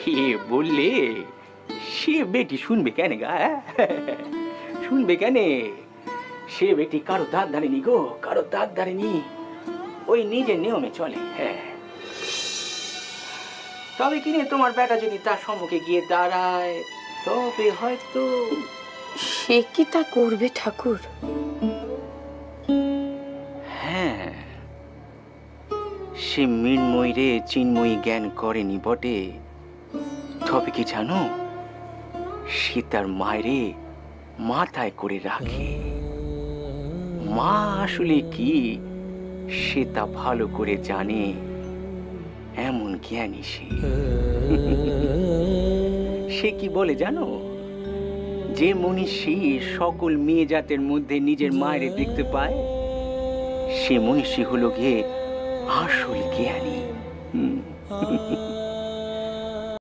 হে বললে সে বেটি শুনবে কেন গা? শুনবে কেন? সে বেটি কারো দাঁত ধারেনি গো, কারো দাঁত ধারেনি। ওই নিজের নিয়মে চলে। হ্যাঁ, তবে কিনে তোমার বেটা যদি তার সম্মুখে গিয়ে দাঁড়ায় তবে হয়তো। সে কি তা করবে ঠাকুর? হ্যাঁ, সে মৃন্ময়ী রে চিন্ময়ী জ্ঞান করেনি বটে, তবে কি জানো, সে তার মায়েরে মাথায় করে রাখে। মা আসলে কি সে তা ভালো করে জানে, এমন জ্ঞানী সে। সে কি বলে জানো, যে মনীষী সকল মেয়ে জাতের মধ্যে নিজের মায়েরে দেখতে পায়, সে মনীষী হলো গিয়ে আসল জ্ঞানী।